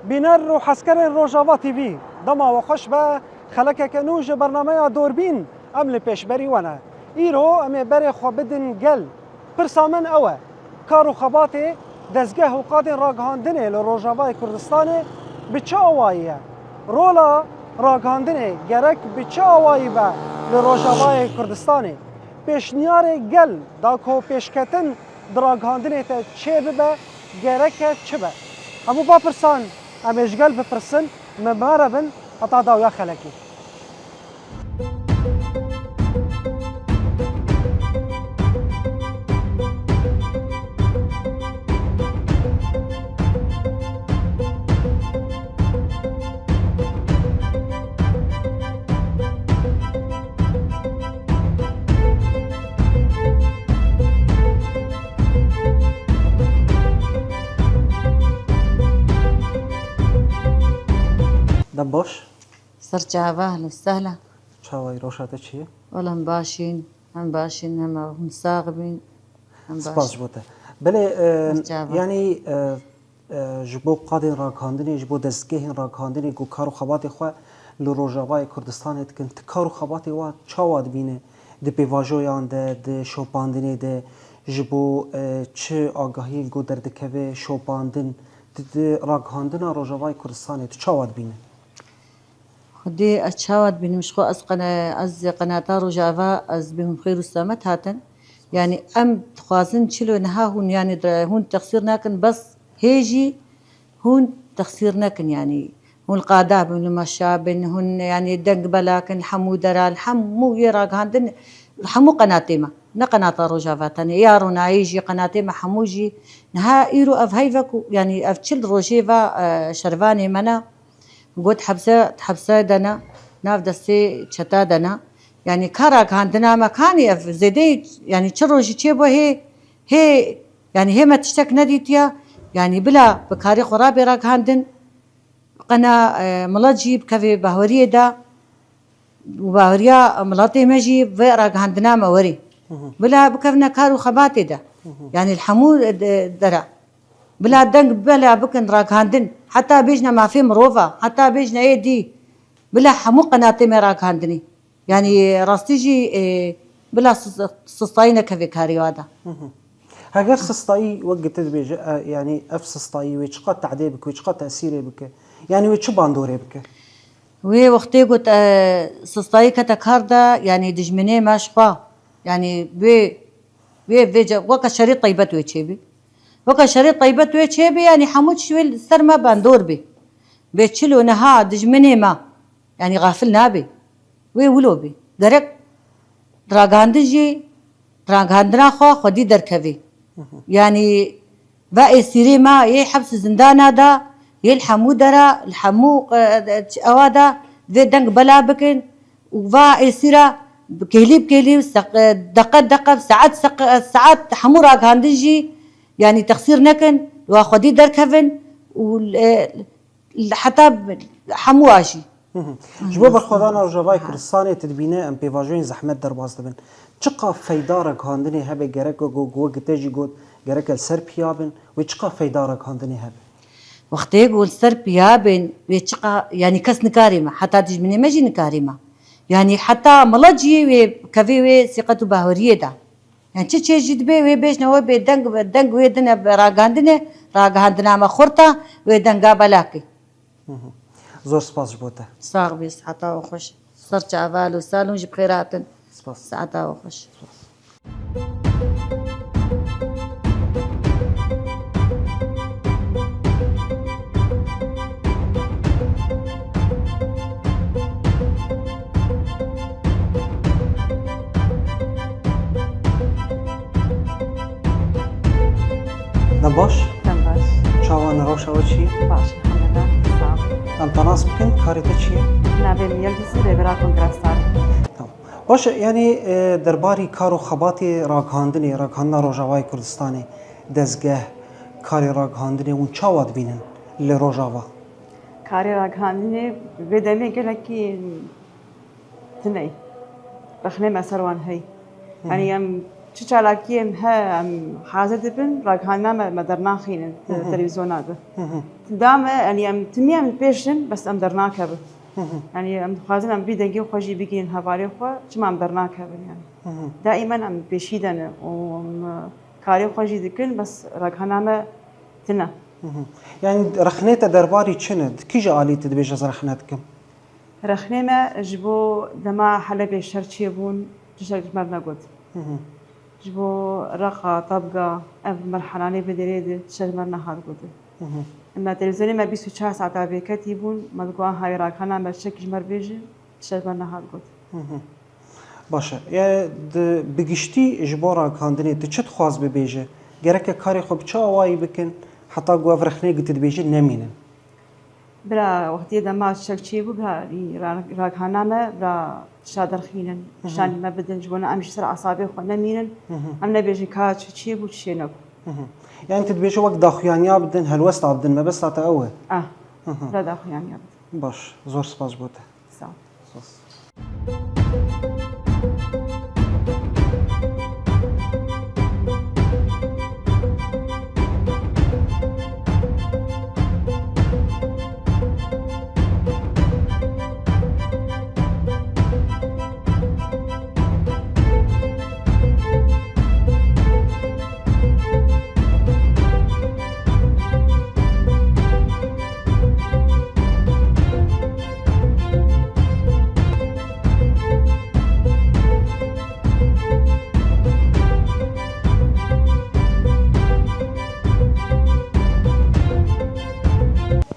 بینر و حسکر روجاوا تیوی دما و خوش به خلک کنوج برنامه دوربین عمل پیشبری ونه ایرو ام بر خو بدن گل پرسامن اوه کارو خبات دزگه و قاد راگهاندنه لروجاوای کردستان بچه اواییه رولا راگهاندنه گرک بچه اوایی به لروجاوای کردستان پیشنیار گل داکو پیشکتن راگهاندنه تا چه ببه گرک چه به همو با پرسان امیش گل بپرسن مماره بن حتا داویا خلکی دبوش سرچاوه اهلا وسهلا چاوای روشاته چیه؟ والله هم باشين هم مساغبين هم سپاس باشين بوده بله مرجعه. یعنی جبو قادن راگهاندنی جبو دستگاه راگهاندنی گو کارو خبات خو لروجاوای کردستان تکن کارو خبات وا چاواد بینه د پیواژویان د شوپاندنی د جبو چه آگاهی گو در دکوه شوپاندن د راگهاندن روجاوای کردستان چاواد بینه خدي أتشاود بين مشخو از قناة رجافة از بهم خير السامت هاتن يعني أم تخوازن تشلو نها هون يعني هون تقصير ناكن بس هيجي هون تقصير ناكن يعني هون القادة بين المشابن هون يعني دنق بلاكن الحمو درا الحمو يراق هاندن الحمو قناتيما نا قناة رجافة تاني يارونا يجي قناتيما حموجي نها إيرو أف هيفكو يعني أف تشل روجيفا شرفاني منا قلت حبسة دنا ناف دستي شتا دنا يعني كارك عندنا مكاني زيدي يعني تشروجي تشيبو هي يعني هي ما تشتك نديتيا يعني بلا بكاري خرابي راك عندن قنا ملاجي بكفي بهورية دا وبهوريا ملاطي مجي راك عندنا موري بلا بكفنا كارو خباتي دا يعني الحمود درا بلا دنق بلا بكن راك هاندن حتى بيجنا ما في مروفة حتى بيجنا ايه دي بلا حمو قناتي ما راك هاندني يعني راستيجي بلا سستاينا كفي كاري هذا هاجر سستاي وقت بيج يعني اف سستاي ويشقى تعذيبك ويشقى تأثيري بك يعني ويش باندوري بك وي وقتي قلت سستاي كتكاردا يعني دجمني ماشقا يعني بي وكا شريط طيبت ويتشيبي وكا شريط طيبت ويتشيبي يعني حمود شوي سر ما باندور بي بيتشلو نها دجمني ما يعني غافل نابي وي ولو بي درك دراغاندجي دراغاندنا خودي دركبي يعني باقي سيري ما يي حبس زندان هذا يي الحمو درا الحمو اوادا ذي دنق بلا بكن وفا سيرا بكيلي دقة ساعات حمو راغاندجي يعني تقصير نكن واخدي دركفن حتى حمواشي جبو بخدانا رجاوای کردستان تدبینه ام پیواژوین زحمت در باز دبن چقا فایدار کاندنی هبه گرک گو گتجی گود گرک السر پیابن و چقا فایدار کاندنی هبه وقت يقول سر بيابن ويتشقى يعني كس نكارمة حتى تجمني مجي نكارمة يعني حتى ملاجي كفي ثقة باهورية دا يعني تشي جد بي وي بيش نو بي دنگ وي دنا راغاندنا ما خورتا وي دنگا بلاكي زور سپاس بوده صاغ بيس حتى وخش صرت عفال وسالون جب خيرات سپاس ساعتا وخش نباش تم باش چاوان روشا و چیه باش الحمد لله صعب ام تناس بکن کاری تا چیه نابم يلبسوا لبراكم كراستان تمام باش يعني درباري كارو خباتي راگهاندنی راگهاندنا روجاوای کردستان دزگه کاری راگهاندنی اون چاواد بینن لروجاوا كاري راغهاني بدمي قالكي تني رخني ما سروان هي يعني يم چه چالاکی ها حاضر دبن راگهانا ما درناخين التلفزيونات دام يعني ام تمية من بيشن بس ام درناك به يعني ام خازن ام بيدنجي وخجي بيجين هواري خو شو ام درناك به يعني دائما ام بيشيدن و كاري خجي دكن بس راگهانا ما تنا يعني رخنيته درباري تشند كيجا آلي تدبيج از رخنتكم رخنيمه جبو دما حلبي شرچي بون تشك مرنا قد جبو رقا طبقة أف مرحلاني بدريد تشك مرنا هاد قد اما تلفزيوني ما 24 ساعة بكتي بون مدقوان هاي راكانا ما تشك جمر بيجي تشك مرنا هاد قد باشه یا بگشتی اجبارا کاندنی تچت خواز ببیجه گرک کاری خوب چه آوایی بکن حتی گواه رخنه گتید بیجه نمینن برا وقتی دما تشك چی بو برا راكانا ما برا شادر خينن شان ما بدن جبونا امشي سر اعصابي خو نمينن ام نبيجي كاتش چی بو چی نبو يعني تدبيجه وقت داخوانيا بدن هلوست بدن ما بس تا اوه لا داخل يعني باش زور سپاس بوده سلام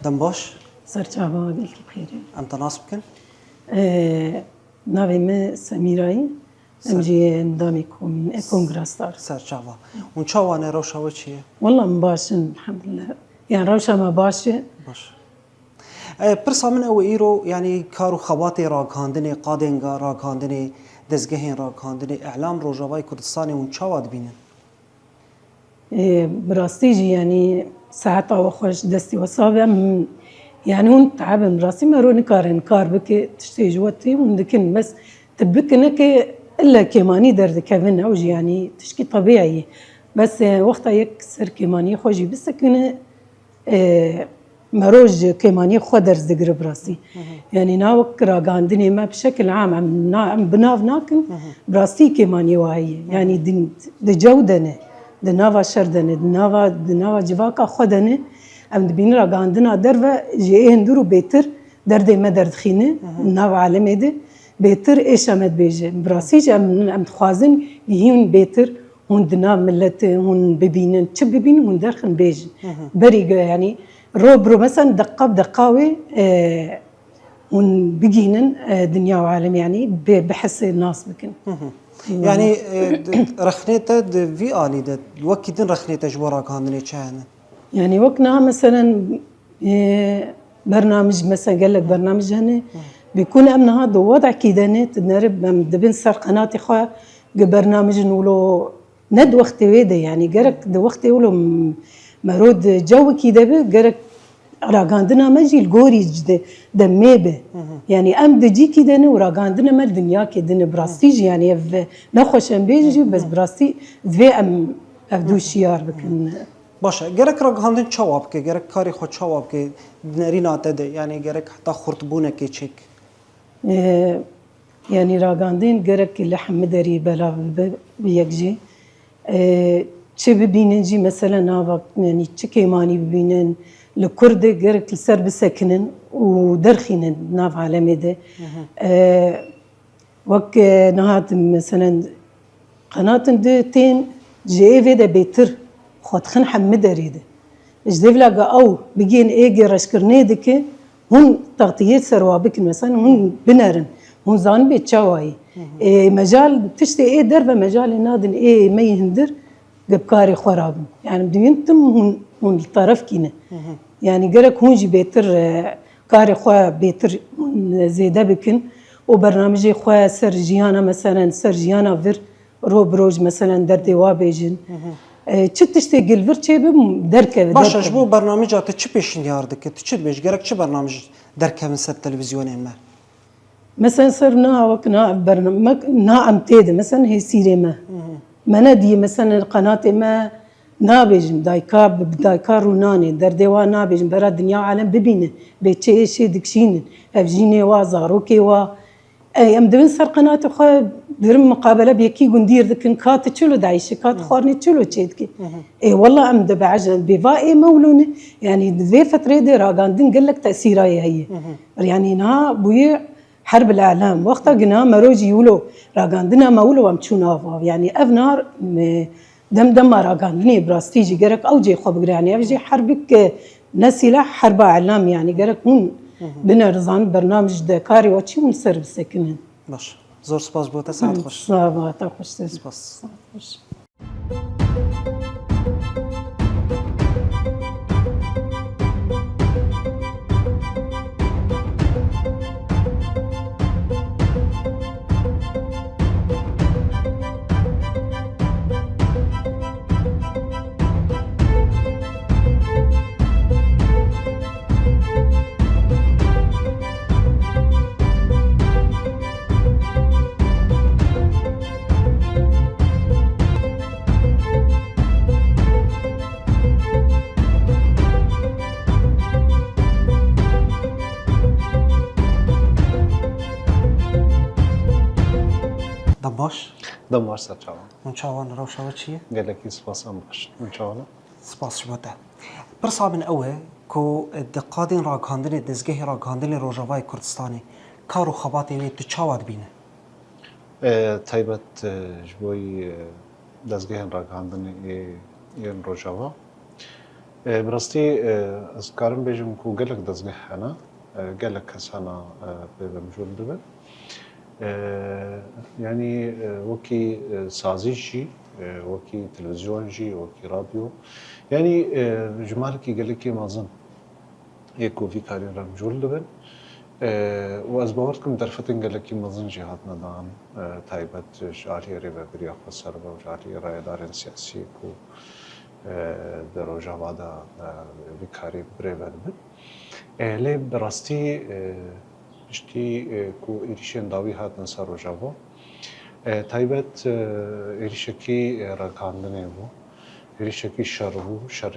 دم باش سرچاوا بلکی بخیره ام تناسب کن ناوی من سمیرایی امجی اندامی کنگراستار سرچاوا اون چاوانه روشاوه چیه؟ والله مباشن الحمد لله يعني روشا ما باشه باش پرسا من او ایرو يعني کارو خباتی راکاندنی قادنگا راکاندنی دزگهین راکاندنی اعلام روجاوای کردستانی اون چاواد بینن براستيجي يعني ساعات او خوش دستي وصابع يعني هون تعب براسي ما روني كار بك تشتي جوتي وندكن بس تبكنك الا كيماني درد كفن اوجي يعني تشكي طبيعي بس وقتها يكسر كيماني خوجي بس كنا مروج كيماني خدر زقر براسي يعني ناوك راقاندني ما بشكل عام عم بناف ناكن براسي كيماني وهي يعني دي جودنه دناوا شردنه دناوا جواكا خدنه ام دبين راقاندنا درفا جي هندرو بيتر درد ما درد خينه ناوا عالمي ده بيتر ايش امد بيجي براسيج ام خوازن يهون بيتر هون دنا ملت هون ببينن تش ببين هون درخن بيجي بري يعني روبرو مثلا دقه بدقاوي هون بجينن دنيا وعالم يعني بحس الناس بكن يعني رخنيته في آلي ده وكيدن رخنيته جبارا كاندني چهنه يعني وقتنا مثلا برنامج مثلا قال لك برنامج هنا بيكون امنا هذا وضع كيدانه تنرب دبن سر قناتي خو برنامج نقولوا ند وقت ويده يعني قرك ده وقت يقولوا مرود جو كده قرك راقاندنا ماجي الجوري دميبه يعني ام دجي كده وراقاندنا ما الدنيا كده براستيج يعني نخوش ام بيجي بس براستي ذي ام افدو شيار بكن باشه گرک راقاندن چواب که گرک کاری خود چواب که نرينا تده يعني گرک حتى خرطبونه که چک يعني راقاندين قرك اللي حمدري بلا بيجي چه ببینن جی مثلا ناوا يعني چه كيماني ببینن لكرد قرك السر بسكنن ودرخينن ناف عالمي ده وك نهات مثلا قناة دتين جي في ده بيتر خد خن حمدري ده جديف لاقا او بيجين ايجي رشكرني دك هون تغطيات سروابك مثلا هون بنرن هون زان بيتشاواي مجال تشتي ايه دربه مجال نادن ايه ما يهندر قبكاري خراب يعني بده ينتم هون الطرف كينا يعني قرك هون جي بيتر كاري خوا بيتر زيدا بكن وبرنامجي خوا سرجيانا مثلا سرجيانا فير روبروج مثلا دردي وابيجن تشتي قلفر تشيب دركه باشه شبو برنامجات چه پیشین یاردك تشد بيش گرك چه برنامج دركه من سر تلفزيون ما مثلا صرنا وقنا برنامج نا ام تيد مثلا هي سينما ما ندي مثلا قناة ما نابجم دايكا روناني دردوا نابجم برا دنيا عالم ببينه بيتشي شي دكشين افجيني وازاروكي و ام دبن سر قناة خو درم مقابلة بيكي قندير ذكن كات تشلو دايش كات خارني تشلو تشيدكي اي والله ام دب عجل بيفاي مولوني يعني ذي فترة دي راغاندين قال لك تأثيرها هي يعني نا بوي حرب الاعلام وقتها قنا مروجي يولو راغاندنا مولو ام تشونا يعني افنار دم راغاندني براستيجي جرك او جي خو بقراني افجي حربك نسيلا حرب اعلام يعني جرك هون بنرزان برنامج دكاري واتشي ونسر بسكنن باش زور سپاس بۆ تە ساعت خۆش صافا خوش سپاس باش دم باش سرچاوان من چاوان ڕەوشەوە چییە؟ گەلێکی سپاسم باش من چاوانە سپاس بۆ تە پرسا من ئەوە کۆ دقادین ڕاگەاندنی دەستگەهی ڕاگەاندنی ڕۆژاوای کوردستانی کار و خەباتی وێ تو چاوات بینە تایبەت ji بۆی دەستگەهێن ڕاگەاندنی ئێن ڕۆژاوا بڕاستی ئەس کارم بێژم و گەلێک دەستگەه هەنا گەلێک کەس هەنا پێ بەمژور ببن يعني وكي سازيشي وكي تلفزيونجي وكي راديو يعني جمالكي قال لك ما ظن يكو في كارين رمجول لبن وأزبورتكم درفتن قال لك ما ظن جهاتنا دان تايبت جاري ريبا برياق السربة وجاري راي دارين سياسي كو دروجة بعد بكاري بريبا لبن لي براستي شتی کو ایریشن داوی هات نسر روجاوا تایبت ایریشکی راگاندنه بو ایریشکی شر بو شر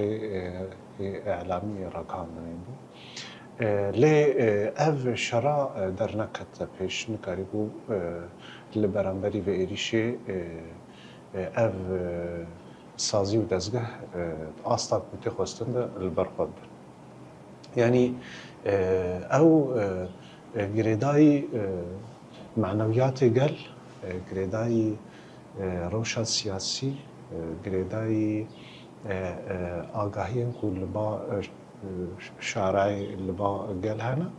اعلامی راگاندنه بو لی اف شرا در نکت پیش نکاری بو لبرانبری و ایریشه اف سازی و دزگه آستاک بوتی خواستن ده البرخواد بن یعنی او گریدای معنویاتی گل گریدای روشن سیاسی گریدای آگاهی کو لبا شارعی لبا گل هنا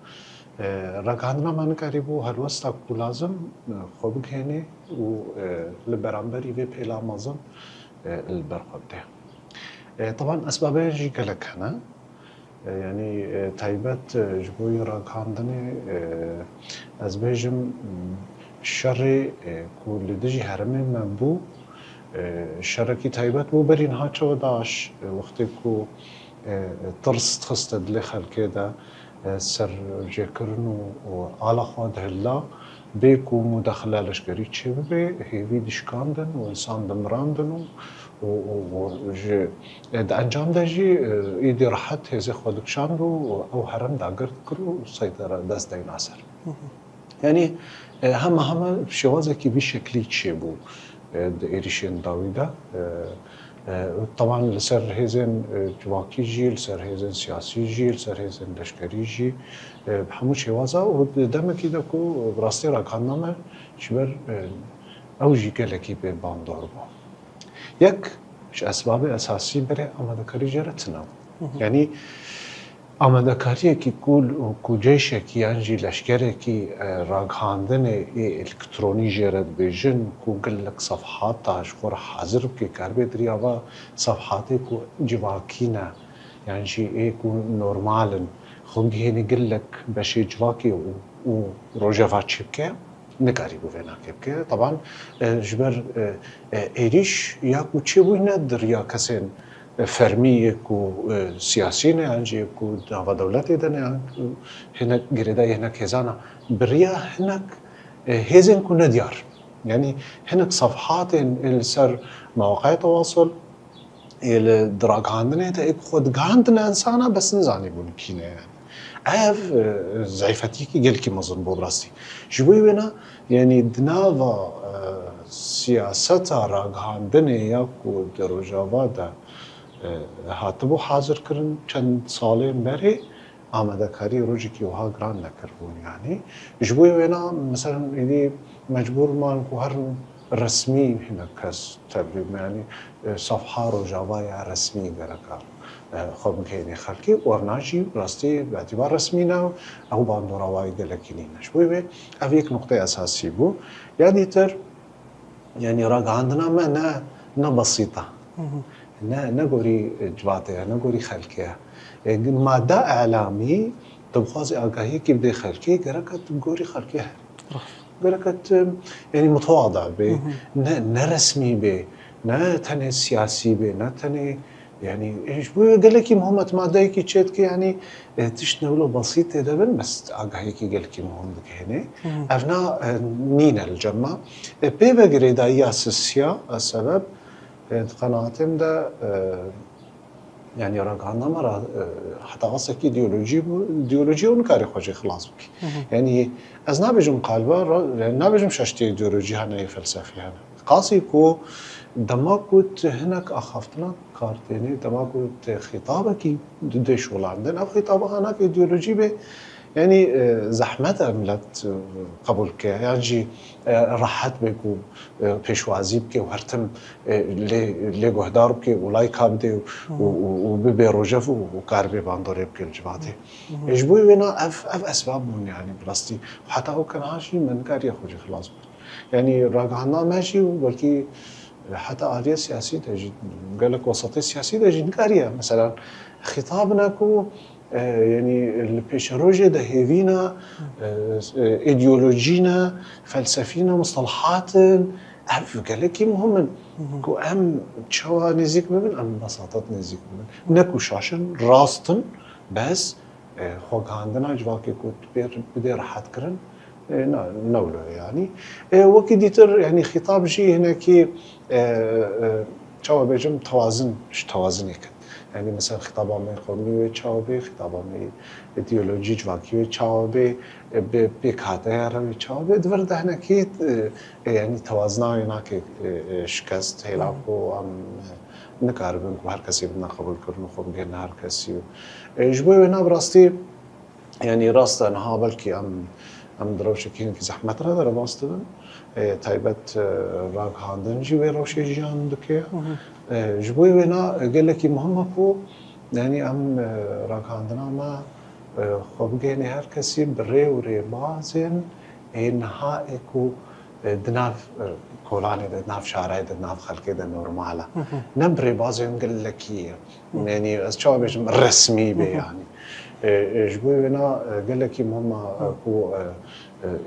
رگاندنا من کاریبو هر وسط کو لازم خوب گهنه و لبرانبری و پیلا مازن البرخوده طبعا اسبابه جی گلک هنا يعني تايبت جبوي راكاندني از بيجم الشر كل دجي هرمي مبو الشركي تايبت بو برين هاتشو داش وقتكو ترس تخصت دلخل كده سر جيكرنو وعلى خود هلا بيكو مداخلة لشكري تشبه هيفي دشكاندن وإنسان دمراندن وجي دا انجام دا جي ايدي راحت هزي خودك شاندو او هرم دا قرد كرو سيطرة دست داي ناصر يعني هم شوازة كي بشكلي تشيبو دا ايريشين داوي دا طبعا لسر هزين جواكي جي لسر هزين سياسي جي لسر هزين لشكري جي بحمو شوازة وداما كده كو براستي راكاننا شبر او جي كالكي ببان دوربو یک اسباب اساسی برای آماده‌کاری جرتنا یعنی آماده‌کاری کی کول کوجش کی انجی لشکره کی راگاندن الکترونی جرت بیژن گوگل لک صفحات تاش خور حاضر کی کاربه دریا و صفحات کو جواکینا یعنی ای کو نورمالن خونگی نگل لک بشی جواکی و روجوا چیکه نکاری بوینا که طبعا جبر ایریش یا کوچه بوینه در یا کسین فرمی کو سیاسی نه انجی کو دعوا دولتی دنه هنک گریده هنک هزانا بریا هنک هزین کو ندیار يعني هناك صفحات السر مواقع التواصل الدراج عندنا تأك خود عندنا إنسانة بس نزاني بونكينا يعني عارف زعيفتيكي قال كي مظن بوبراستي جوي بنا يعني دنافا سياسة راج عندنا ياكو دروجافادا هاتبو حاضر كرن چند سالين بري آمده كاري روجي كي وها جران نكربون يعني جوي بنا مثلا يدي مجبور ما نكو هر رسمي هنا كاس تبريد يعني صفحة روجافايا رسمي جركار خب مكيني خلقي ورناجي راستي باعتبار رسمينا أو باندو رواي جلكينينا شوي بي أفيك نقطة أساسية بو يعني تر يعني راق عندنا ما نا بسيطة نقولي جواتها نقولي خلقها مادة إعلامي تبغازي أجاهي كيف بدي خلقي جركت تقولي خلقها جركت يعني متواضع به نرسمي به نتني سياسي به نتني يعني إيش قال لك مهمة مادة كي تشتكي يعني تشنوله بسيطة ده بس أجاهي كي قال لك مهم هنا أفنا نين الجمع بيبقى دا أساسية السبب قناعتهم ده يعني راقعنا مرة حتى غصك إيديولوجي ونكاري خوشي خلاص بك يعني از نابجم قالبا نابجم شاشتي إيديولوجي هنا فلسفي هنا قاسي كو دما كنت هناك أخفتنا كارتيني دما كنت خطابك ضد شغل عندنا أو خطابها هناك إيديولوجي به يعني زحمة ملت قبول كه يعني راحت بكو پیشوازی بکه و هرتم لی گهدار بکه و لای کام ده و ببروجف و کار باندوره بکه الجباته اجبوی وینا اف اسباب من يعني بلاستي حتى هو كان عاشي من كاري خوجي خلاص يعني راجعنا ماشي وبلكي حتى آلية سياسية تجي قال لك وسطية سياسية تجي نكارية مثلا خطابنا كو يعني البيشروجي ده هيفينا ايديولوجينا فلسفينا مصطلحات أعرف قال لك مهم كو أهم شوا نزيك من أم بساطة نزيك من نكو شاشن راستن بس خوك عندنا جواكي كنت بدي راحت كرن نولو يعني وكديتر يعني خطاب جي هناك شوا بيجم توازن توازنك يعني مثلا خطابا می قومی چاوبه خطابا می ایدئولوژی جواکی چاوبه به کاتر رو چاوبه دور دهنه کی يعني توازنای ناک شکست هلاکو ام نکاربن که هر کسی بدنا قبول کرد خوب گه هر کسی جبوی و نبراستی يعني راست أنها بلكي أم دروشة كين في زحمة هذا رباستن تايبت راق هاندن جوي روشة جان دكيا جبوي ونا قال لك مهمة كو يعني أم راق هاندنا ما خب جاني هر كسي بري وري بازن إنها إكو دناف كولاني دناف شارع دناف خلقي ده نورماله نبري بازن قال لك يعني أشوف بيش رسمي بي يعني جبوي هنا قال لك مهمة كو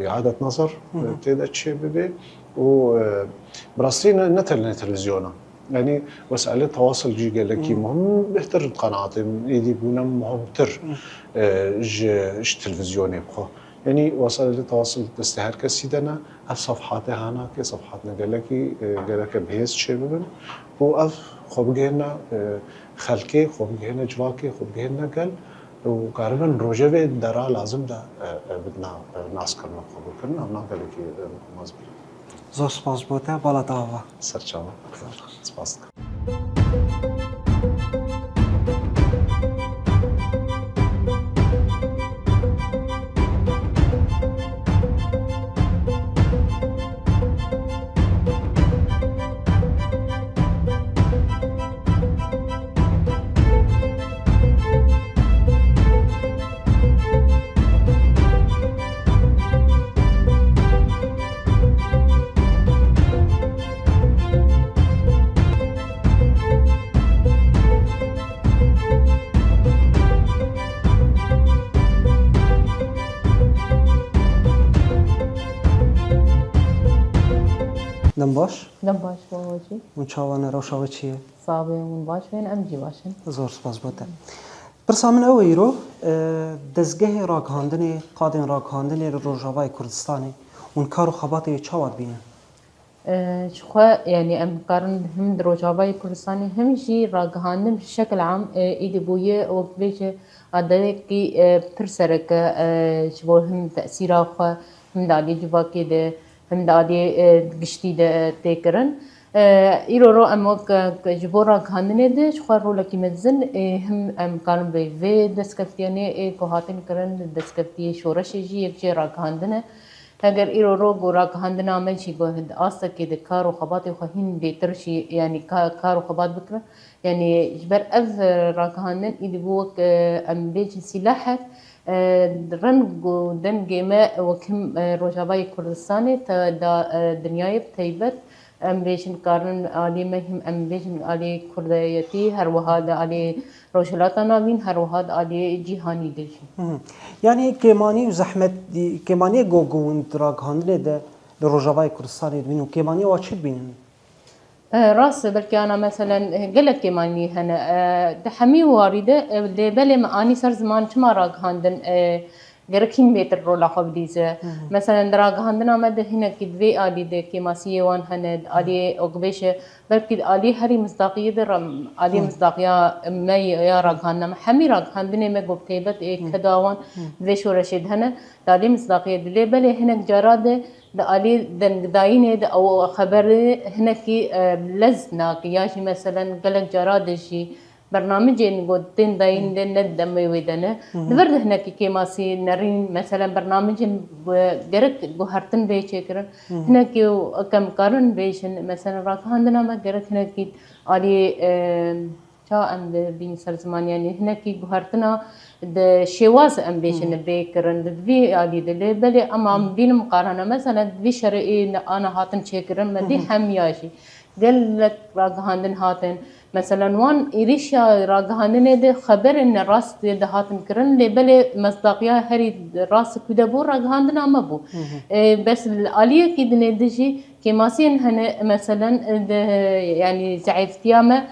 إعادة نظر ابتدت شيء ببي وبراسلين نتل تلفزيونا يعني وسائل التواصل جي قال لك مهم بهتر القناعات يدي بونا مهم تر ايش تلفزيوني بخو يعني وسائل التواصل تستهر كسيدنا اف صفحاتها هنا كي صفحاتنا قال لك بهيس شيء ببن واف خبجينا خلقي خبجينا جواكي خبجينا قال وقاربا روجه درا لازم ده بدنا ناس كرنا قبول كرنا أنا قال لك مازبر زور سپاس بوده بالا دعوة سرچاوه سپاس دم باش دم باش باباجی من چاوانه روشاوه چیه صابه من باش وين امجي باشن زور سپاس بوده برسا من او ایرو دزگه راگهاندن قادن راگهاندن روژاوای کردستانی اون کارو خباته چاواد بینه شخوا يعني ام قارن هم دروجابای کردستانی هم جی راگهاندن بشکل عام ایدی بویه و بیچه عدده کی پرسرک شبو هم تأثیر آخوا هم دالی جواکی ده هم دالی گشتی ده تکرن ایرو رو امو جبو راگهاندنه ده شخوا رو لکی مزن هم ام قارن به وی دستکفتیانه کوهاتن کرن دستکفتی شورش جی یک جی راگهاندنه اگر ایرو رو گورا کهندنا عمل شي گوهد آستا که ده کار و خبات خواهین بیتر شي يعني کار و خبات بکره يعني جبر اف را کهندن ایدی بوک ام بیج سلاحك رنگ و دنگ ما وكم روجابای کردستانی تا دا دنیای بتیبت ام بیشن کارن علی مهم ام بیشن علی کردیتی هر وهاد علی روشلاتا ناوین هر وهاد علی جهانی دلشن يعني كيماني وزحمة كيماني جوجو راك هندلة ده لروجافاي كردستان بينو كيماني واتشد بينن راس بلكي انا مثلا قلت كماني هنا تحمي وارده بلي ما اني صار زمان كما راك هاندن جركين بيتر رولا خبديزه مثلا دراغ هاندنا مد هنا كدوي الي ده كماسيه وان هند الي اوغبيش بلكي الي هري مصداقيه در الي مصداقيه ما يا راغ هاندنا حمي راغ هاندني ما غبتيبت كداوان دوي شو رشيد هنا الي مصداقيه دلي بلي هنا جراده دالي داينه او خبر هناك لزنا ياشي مثلا قالك جراد شي برنامج نقول تين داين ندم ويدنا دبرد هناك كيماسي نرين مثلا برنامج جرك جوهرتن بيشكرن هناك كم قارن بيشن مثلا راك عندنا ما جرك هناك علي شا ام بين سر زمان يعني هناك جوهرتنا د شواز ام بيشن بيكرن في علي دل بلي اما بين مقارنه مثلا في شرعي انا هاتن شكرن مدي حمياشي قال لك راك هاندن هاتن مثلا وان إيريشيا راجهاندن ده خبر إن راس ده هاتن كرن لبلي مصداقية هري راس كده بو راجهاندن أما بو بس الآلية كده ندجي كماسين هن مثلا يعني زعفتيامة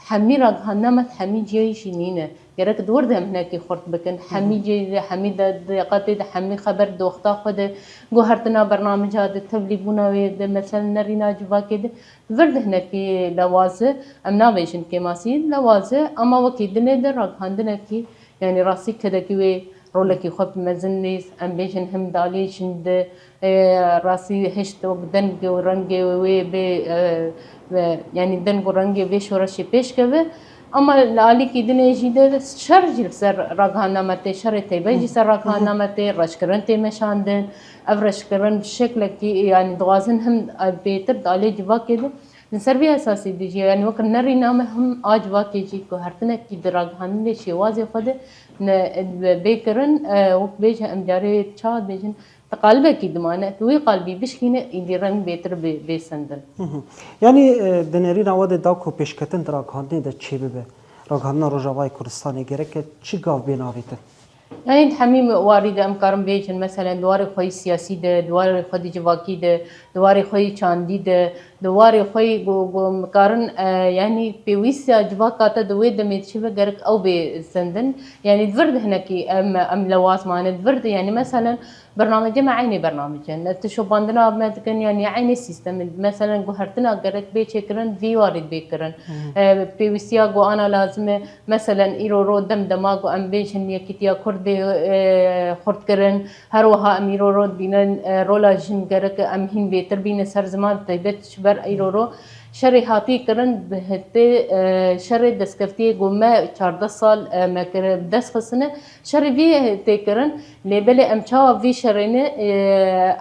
حمي راجهاندن حمي جاي شنينه جرك دور ده هناك خرط بكن حمي جي حمي ده قاتل حمي خبر دوختا خد جوهرتنا برنامج هذا تبليغنا وده مثلا نرينا جوا كده ورد هناك لوازه امنا بيشن كماسين لوازه اما وكيد ندر راندنا كي يعني راسي كده كي رولكي خب مزنيس ام بيشن هم دالي شند راسي هشت دنگ ورنگ وي بي يعني دنگ ورنگ بي شورشي پیش كبه اما لالی کی دنیا جیده شر جل سر راگانا مته شر تیبه جی سر راگانا مته رشکرن تی مشاندن او رشکرن بشکل کی يعني دوازن هم بيتر دالی جوا كده نسربي اساسي دي يعني وكر نري نام هم اجوا كي جي کو هرتنه کی دراگان له شوازي خود بيكرن وك بيج ام جاري تشاد بيجن تقالبه کی دمانه وي قلبي بشكينه يديرن بيتر بيسندن يعني دنيرينا ود داكو پیشکتن راگهاندنه ده چی ببه راگهاندن روجاوای کردستان گرک چی گاو بیناویته يعني تحميم وارد أمكارم بيجن مثلا دواري خوي سياسي ده دواري خوي جواكي ده دواري خوي چاندي ده دواري خوي جو مكارن يعني بيويسا جواكاتا دوي دميت شبه غرق أو بزندن يعني دفرد هناكي أم لواس معنا دفرد يعني مثلا برنامج ما عيني برنامج تشوف باندنا مثلا يعني عيني سيستم مثلا جوهرتنا غرق بيشكرن في وارد بيكرن بيويسيا جو أنا لازم مثلا إيرو رو دم دماغ أم بيشن يكتيا كرد خورد کرن هر وها امیرو رو بینن رولا جن گرک ام هین بهتر بین سر زمان طیبت شبر ایرو رو شر هاتی کرن بهته شر دسکفتی گومه 14 سال ما کر دس خسنه شر وی تی کرن لیبل ام چا وی شرینه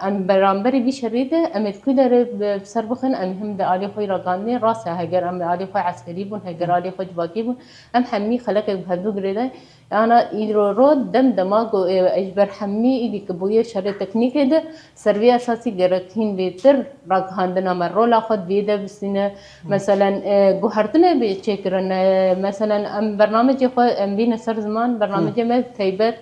ام برامبری وی شریده ام کدر سر بخن ام هم د علی خوی راگانی راس هگر ام علی خوی عسکری بون هگر علی خوی باقی بون ام حمی خلق بهدو گریده أنا إيرو دم دماغ إجبر حمي إلي كبوية شر تكنيك ده سروي أساسي جركين بيتر راك هندنا مرة لا خد بيدا بسنا مثلا جوهرتنا بيشكرن مثلا أم برنامج خو أم بين سر زمان برنامج ما تيبت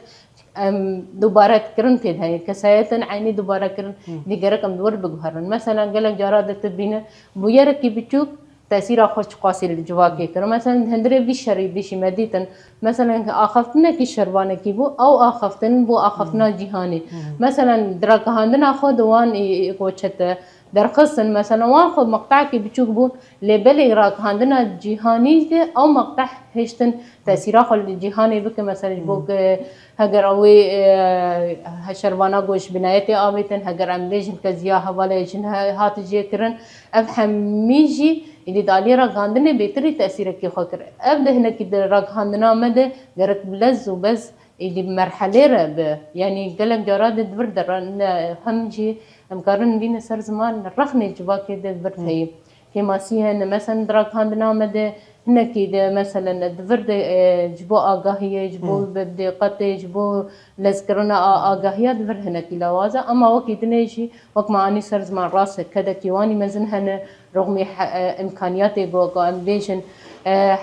دوباره کرن پید هایی کسایتن عینی دوباره کرن دیگر کم دور بگوهرن مثلا گلک جارا دتبینه بویر کی بچوک تأثير خوش قاسي الجواكي كر مثلا هندري بيشري بيشي مديتن مثلا آخفتنا كي شروانه كي بو أو آخفتن بو آخفتنا جهاني مثلا دراك هندنا خود وان يكوشت درخصن مثلا واخذ مقطعك بتشوف بون لبلي راك عندنا جهاني او مقطع هشتن تاثيرات الجهاني بك مثلا بوك هجر اوي هشربانا گوش بنايتي آبيتن هجر ام ليجن كزيا حواله جن هات جيكرن افهم ميجي اللي دالي راك عندنا بيتري تاثيرك خاطر ابدا هنا كده راك عندنا مدى درك بلز وبس اللي بمرحله رب يعني قلق جراد الدبر هم جي مقارن بين سر زمان رخني جبا كده الدبر هي كما سيها مثلا دراك عندنا مدى هنا كده مثلا الدبر جبو آگاهية جبو بدقة جبو لذكرنا آگاهية دبر هنا كلا وازا أما وقت نيجي وقت ما أني سر زمان راسك كده كيواني مزن هنا رغم إمكانياتي جوجا أم ليجن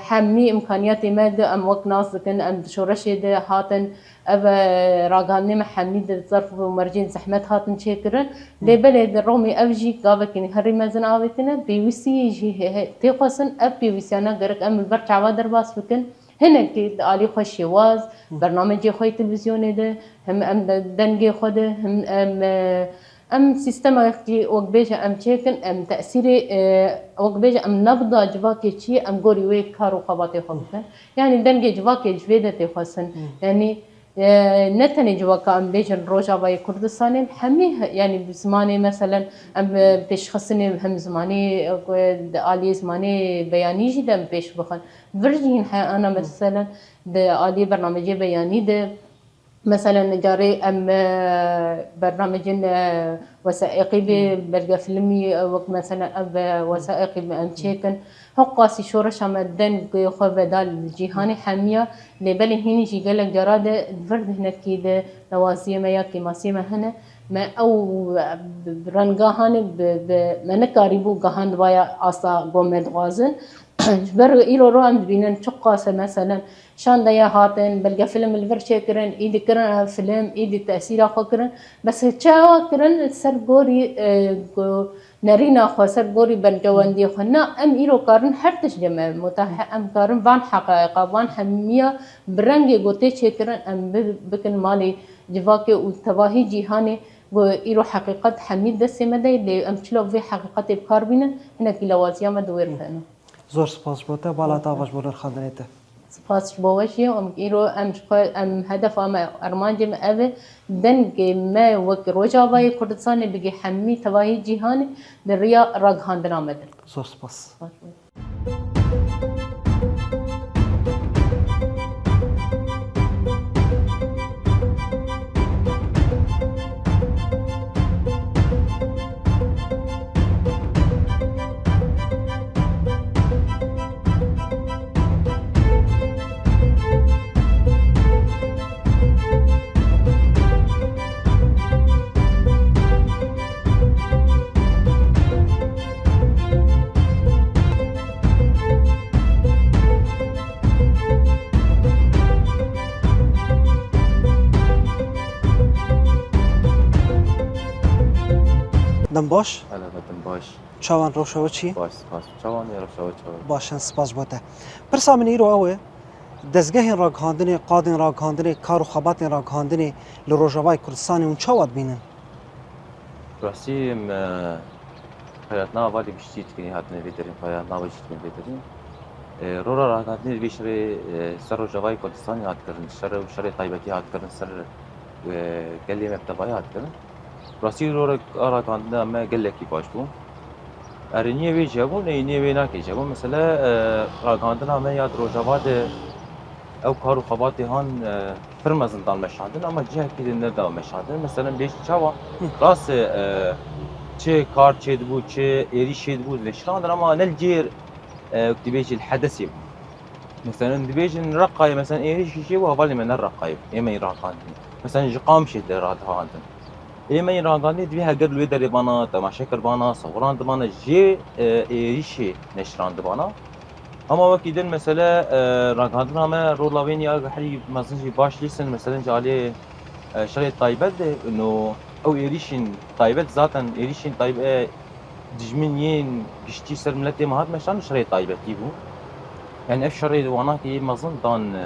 حمي إمكانياتي مادة أم وقت ناس كن أم شورشة ده هاتن أبا راجعني محمي ده ظرف ومرجين زحمت هاتن شكرا لبلد الرومي أبجي قابك إني هري مازن عاوتنا بيوسي يجي تقصن أب بيوسيانا غيرك أم البرج عوادر باس بكن هنا كي علي خوش واز برنامج خوي تلفزيوني ده هم أم دنجي خده هم أم سيستم كي وقبيجة أم تشيكن أم تأثيري وقبيجة أم نبضة جواكي شيء أم قولي ويك كارو قباتي خلفن يعني دنجي جواكي جويدة تخصن يعني نتني جواكا أم بيجن روجا باي كردستان حمي يعني بزماني مثلا أم بيشخصني هم زماني آلي زماني بياني جدا بيش بخن برجين أنا مثلا ده آلي برنامجي بياني ده مثلا جاري ام برنامج وثائقي بلقى فيلمي وقت مثلا اب وثائقي ام تشيكن هقاسي شورش مدن خو بدال الجهاني حاميه لبلي هني جي قال جراده فرد هنا كده لوازيه ما ياكي ماسيما هنا ما او رنقاهان من قريبو قهان بايا اصا قومد غازن بر إيرو روان بينن شقاسة مثلا شان دايا هاتن بلقى فيلم الفرشة كرن إيدي كرن فيلم إيدي تأثير أخو كرن بس تشاوا كرن سرقوري نارينا خو سرقوري بنجوان دي خنا أم إيرو كارن حرتش جمع متاح أم كارن بان حقائق بان حمية برنجي قوتي شكرن أم بكن مالي جواكي وتواهي جيهاني إيرو حقيقة حميد دسي مدى اللي أم شلو في حقيقة بكار بينا هنا كلاوازيا مدوير فانا زور سپاس بوده بالا تاواش بولر خاندنیته سپاس بوشی ام ایرو ام هدف ام ارمان جم اوه دنگ ما وک روجاوای کردستان بگی حمی تواهی جهان دریا راگهاندن آمده زور سپاس دم باش هلا بدم باش چاوان روشو چی باش سپاس چاوان یا روشو چاوان باشن سپاس بوده پرسا من ایرو اوه دزگاه راگهاندنی قادن راگهاندنی کار و خبات راگهاندنی لروجاوای کردستان اون چاواد بینن راستی حیاتنا والی بیشتید کنی هاتنه بیدرین حیاتنا بیشتید کنی بیدرین رورا راگهاندنی بیشتری سر روجاوای کردستان هات کردن شر طایبتی هات کردن سر گلی مکتبای هات کردن راستی رورا راگهاندنی اما گلکی باش بون ارنیه وی جابون اینیه وی ناکی جابون مثلا راگهاندنی اما یاد روجاواد او کارو خباتی هان فرمزندان مشاهدن اما جه کی نردا مشاهدن مثلا بیش چاوا راس چه کار چه دبو چه ایری شید بود وشراندن اما نلجير دبيج الحدثي مثلا دبيج نرقاي مثلا ايري شي وهبالي من الرقاي ايما يراقان مثلا جقام شي درات هاندن ايما يراقان دبيها قبل ويدر بانا تماشا كر بانا صوران بانا جي ايري شي نشران بانا اما وقتی دن مثلا راگهاندن همه رولاوین یا حری مثلا باش لیسن مثلا جالی شرایط طایبت انه او ایریشین طایبت ذاتاً ایریشین طایب دجمنین گشتی سر ملت مهات مشان شرایط طایبتی بود يعني اف شرایط وانا کی مزن دان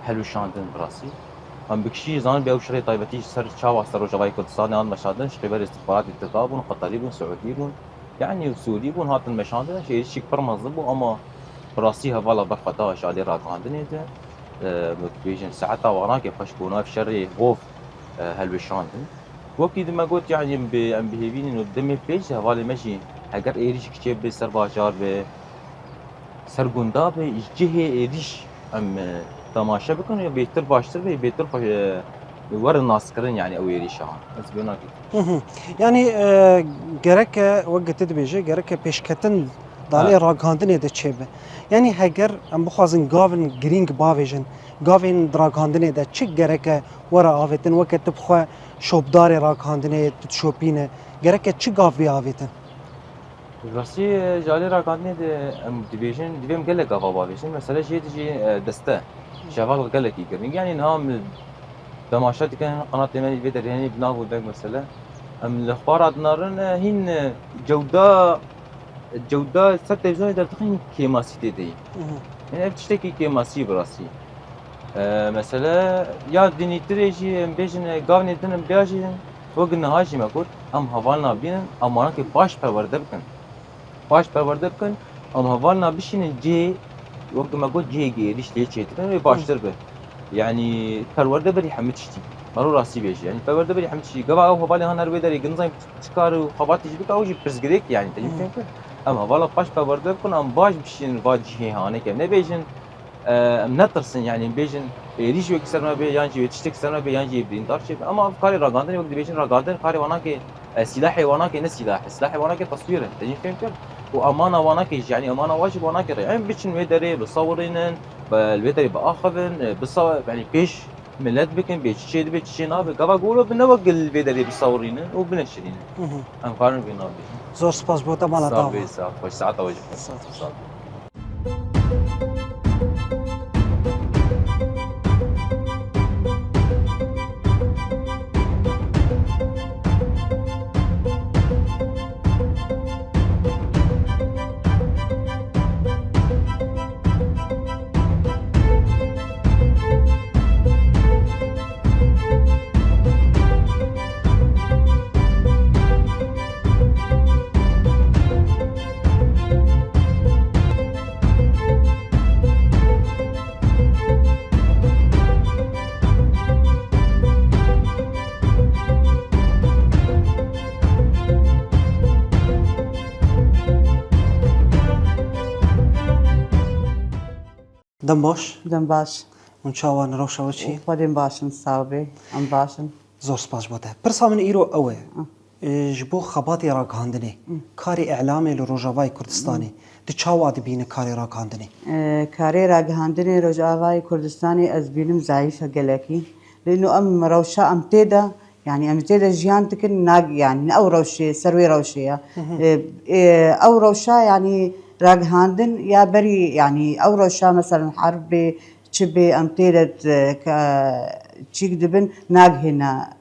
حلو شاندن براسي هم بكشي زان بيو شري طيبتي سر شاوا سر رجواي كردستان آن مشادن شقيبر استخبارات اتقابون قطري بون سعودي بون يعني سعودي بون هاتن مشادن شيء شيك برمزبو اما براسي هوالا بخطا شادي راكاندن ده موتيفيشن ساعتها وراك فشكونا في شر خوف هالوشاندن وكيد ما قلت يعني ام بهيفين انه دمي بيج هوالا ماشي اگر ايريش كتيب به سر باجار به سر گندا به جهه ايريش ام تماشا بكون بيتر باشتر به بيتر ور الناس كرن يعني او ايريش بس بينا يعني جرك وقت تدبيجه جرك بيشكتن دالي راگاندنه ده چه يعني هگر ام بخوازن گاون گرینگ باویجن گاون دراگاندنه ده چه گرک ورا آویتن وقت بخوا شوبدار راگاندنه تشوپینه گرک چه گاوی آویتن راسي جالي راكاندني ام ديفيجن ديفيم قال لك افا باويجن مثلا شيء تجي دسته شغال قال لك يقرن يعني نام تماشات كان قناه يمني فيدر يعني بناغو داك مثلا ام الاخبارات نارن هين جودة سر تلفزيون در تخين كيماسي دي يعني بتشتكي كيماسي براسي مثلا يا ديني تريجي بيجن قاوني دن بياجي وقلنا هاجي ما قلت ام هوالنا بين امانه كي باش پرورده بكن ام هوالنا بشين جي وقت ما قلت جي گيريش ليه چيتن باشتر به يعني پرورده بري حمتشتي مرو راسي بيجي يعني پرورده بري حمتشتي قبا او هوالي هنر بيدري گنزاي تشكارو خباتي بك او جي برزگريك يعني تجي فهمت اما والا باش پرورده بكن ام باش بشين واجي هانه كم نبيجن نترسن يعني بيجن ريش وك سرنا بي يانجي تشتك سرنا بي يانجي بريندار شيء اما افكاري راغاندن وقت بيجن راغاندن قاري وانا كي سلاحي وانا كي سلاحي وانا كي تصوير تجي فهمت وامانه وانا كي يعني امانه واجب وانا كي يعني بيجن ويدري بصورين بالويدري باخذن بصور يعني بيش ملت بكن بيش شيء بيش شيء ناب قبا قولوا بنوقع الويدري بصورين وبنشرين ام قارن بينا زور سپاس بوده مالا داوا خوش ساعت واجب دم باش دم باش من چاوان روشا چی خودم باشن صاحبي ام باشن زور سپاس بوده پرسا من ایرو اوه جبو خباتی راگاندنه کاری اعلامی لروجاوای کردستانی دی چاوا دبینه کاری راگاندنه كاري راگهاندني رجاوای كردستاني از بينم ضعيفة قلقي لأنه أم روشة أم تيدا يعني أم تيدا جيان تكن ناق يعني أو روشة سروي روشة أو روشة يعني راگهاندن يا بري يعني أو روشة مثلا حرب تشبي أم تيدا تشيك دبن ناق هنا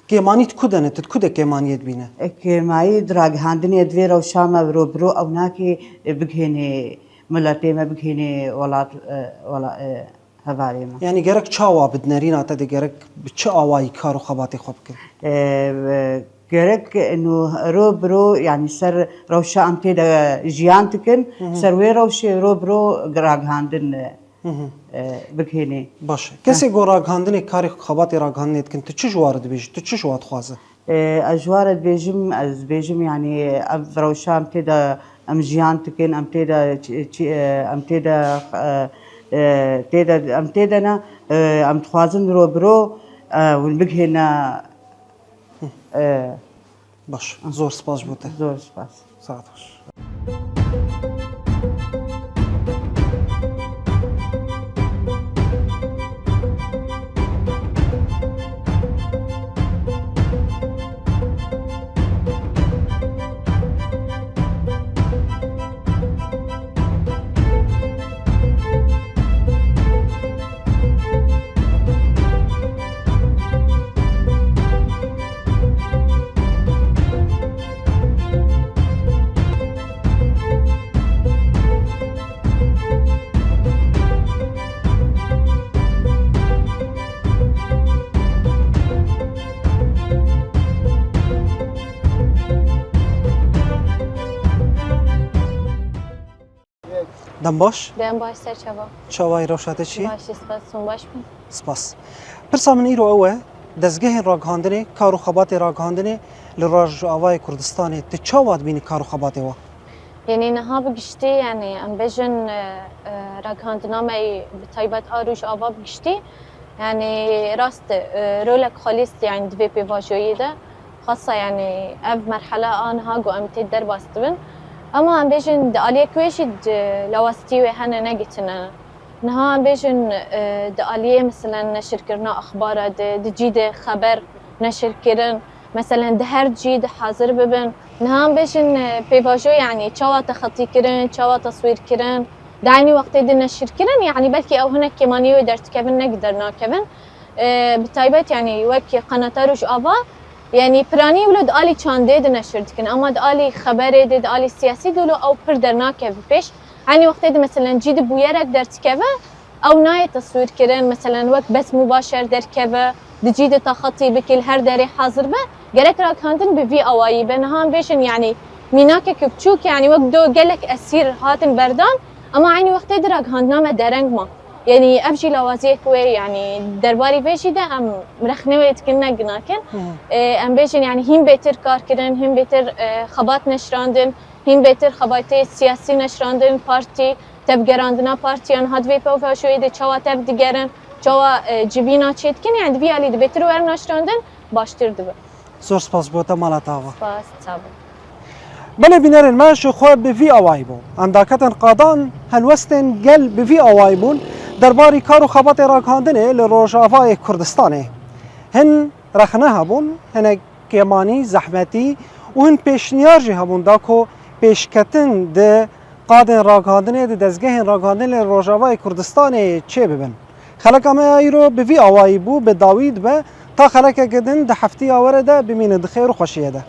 کیمانی تکودنه تکوده کیمانیت بینه که مایی راگهاندنی دوی روشا ما برو او ناکی بگهنه ملتی ما بگهنه ولا هواری ما يعني جرك چاوا بدنرين عتاد جرك بچه آوایی کارو خباتی خوب کن گرک انه رو برو يعني سر روشا ام تيدا جيان تكن سر وي روشي رو برو راگهاندن بگهنه باشه کسی گو راگهاندنی کاری خباتی راگهاندنیت کن تو چه جوارد بیش تو چه جواد خوازه اجوار از بیجم يعني ام روشا ام تيدا ام جيان تكن ام تيدا نا ام تخوازن رو برو والبگهنه باش زور سپاس بوده زور سپاس ساعت باش دم باش دەم باش سەر چاوە چاوای ڕەوشاتە چی باشی سپاسۆن باش بن سپاس پرسا من ئیرۆ ئەوە دەستگەهێن ڕاگەاندنێ کار و خەباتێ ڕاگەاندنێ لە ڕۆژئاوای کوردستانê tu çawa dibînî kar û xebatê we یعنی نەها بگشتی یعنی ئەم بێژن ڕاگەاندنا me bi taybet a Rojava bigiştî yani rast rolek xalîst yani divê pêvajoyê de xasa yani ev merhele anha got em tê derbas dibin ama em bêjin di aliyê ku jî lawastî wê hene negitine niha em bêjin di aliyê meselen neşirkirina exbara di cîdê xeber neşirkirin مثلا ده هر جي ده حاضر ببن نهام بيشن بيفاجو يعني چاوا تخطي كرن چاوا تصوير كرن دعني وقت دي نشر كرن يعني بلكي او هناك كمانيو درت كبن نقدر ناكبن بتايبت يعني وك قناة روج آفا يعني براني ولد آلي چانده ده نشر دكن اما ده آلي خبره ده آلي سياسي دولو او پر در ناكب بيش يعني وقت دي مثلا جيد بويرك درت كبن او ناي تصوير كرن مثلا وك بس مباشر در كبن دجيد تخطي بكل هر داري حاضر به قالك راك هاندن بفي اواي بينها بيشن يعني ميناك كبتشوك يعني وقدو قالك اسير هاتن بردان اما عيني وقت دراك هاندنا ما درنج ما يعني ابجي لوازيك وي يعني درباري بيشي ده ام مرخنويت كنا جناكن ام بيشن يعني هم بيتر كار كرن هم بيتر خبات نشراندن هم بيتر خباتي سياسي نشراندن بارتي تبقراندنا بارتيان هادوي بوفا شوي دي چاوا تب ديگرن چاوا جبینا چیتکن یعنی دوی علی دبیتر ور نشراندن باشتر دبه زۆر سپاس بۆ تە ماڵەتاوە سپاس چاوە بەڵێ بینەرن ماش خۆ بڤی ئەوای بوو ئەنداکەتن قادان هەلوەستێن گەل بڤی ئەوای بوون دەرباری کار و خەباتێ ڕاگەاندنێ لە ڕۆژاوای کوردستانê هەن رەخنە هەبوون هەنێک کێمانی زەحمەتی و هەن پێشنیار jî هەبوون داکۆ پێشکەتن di qadên ڕاگەاندنê di dezgehên ڕاگەاندن لە ڕۆژاوای کوردستانê çê bibin خەلەکە me îro bivî awayî bû bi dawî dibe تا خەلەکێک din di heftiya were de bimînin di xêr û xweşiyê de